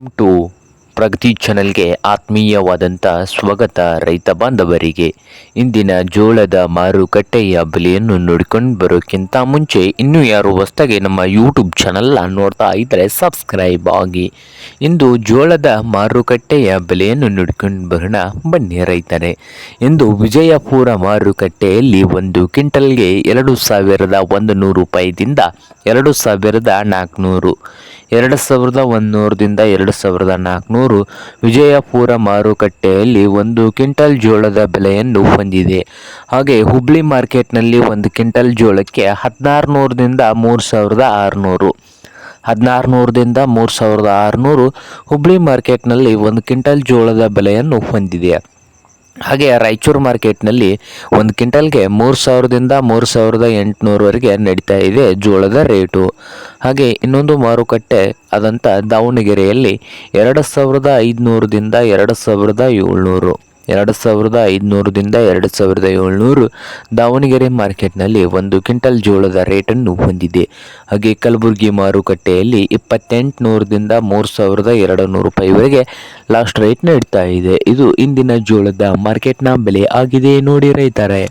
To ಪ್ರಗತಿ ಚಾನೆಲ್ಗೆ ಆತ್ಮೀಯವಾದಂಥ ಸ್ವಾಗತ. ರೈತ ಬಾಂಧವರಿಗೆ ಇಂದಿನ ಜೋಳದ ಮಾರುಕಟ್ಟೆಯ ಬೆಲೆಯನ್ನು ನೋಡಿಕೊಂಡು ಬರೋಕ್ಕಿಂತ ಮುಂಚೆ ಇನ್ನೂ ಯಾರು ಹೊಸದಾಗಿ ನಮ್ಮ ಯೂಟ್ಯೂಬ್ ಚಾನಲ್ನ ನೋಡ್ತಾ ಇದ್ದರೆ ಸಬ್ಸ್ಕ್ರೈಬ್ ಆಗಿ. ಇಂದು ಜೋಳದ ಮಾರುಕಟ್ಟೆಯ ಬೆಲೆಯನ್ನು ನೋಡಿಕೊಂಡು ಬರೋಣ ಬನ್ನಿ ರೈತರೇ. ಇಂದು ವಿಜಯಪುರ ಮಾರುಕಟ್ಟೆಯಲ್ಲಿ ಒಂದು ಕ್ವಿಂಟಲ್ಗೆ 2,100 ರೂಪಾಯಿದಿಂದ 2,400, 2,100ದಿಂದ 2,400 ವಿಜಯಪುರ ಮಾರುಕಟ್ಟೆಯಲ್ಲಿ ಒಂದು ಕ್ವಿಂಟಲ್ ಜೋಳದ ಬೆಲೆಯನ್ನು ಹೊಂದಿದೆ. ಹಾಗೆ ಹುಬ್ಳಿ ಮಾರ್ಕೆಟ್ನಲ್ಲಿ ಒಂದು ಕ್ವಿಂಟಲ್ ಜೋಳಕ್ಕೆ 1,600ದಿಂದ 3,600, 1,600ದಿಂದ 3,600 ಹುಬ್ಳಿ ಮಾರ್ಕೆಟ್ನಲ್ಲಿ ಒಂದು ಕ್ವಿಂಟಲ್ ಜೋಳದ ಬೆಲೆಯನ್ನು ಹೊಂದಿದೆ. ಹಾಗೆ ರಾಯಚೂರು ಮಾರ್ಕೆಟ್ನಲ್ಲಿ ಒಂದು ಕ್ವಿಂಟಲ್ಗೆ 3,000ದಿಂದ 3,800ವರೆಗೆ ನಡೀತಾ ಇದೆ ಜೋಳದ ರೇಟು. ಹಾಗೆ ಇನ್ನೊಂದು ಮಾರುಕಟ್ಟೆ ಆದಂಥ ದಾವಣಗೆರೆಯಲ್ಲಿ 2,500ದಿಂದ 2,700, 2,500ದಿಂದ 2,700 ದಾವಣಗೆರೆ ಮಾರ್ಕೆಟ್ನಲ್ಲಿ ಒಂದು ಕ್ವಿಂಟಲ್ ಜೋಳದ ರೇಟನ್ನು ಹೊಂದಿದೆ. ಹಾಗೆ ಕಲಬುರಗಿ ಮಾರುಕಟ್ಟೆಯಲ್ಲಿ 2,800ದಿಂದ 3,200 ರೂಪಾಯಿವರೆಗೆ ಲಾಸ್ಟ್ ರೇಟ್ ನಡೀತಾ ಇದೆ. ಇದು ಇಂದಿನ ಜೋಳದ ಮಾರ್ಕೆಟ್ನ ಬೆಲೆ ಆಗಿದೆ ನೋಡಿ ರೈತರೇ.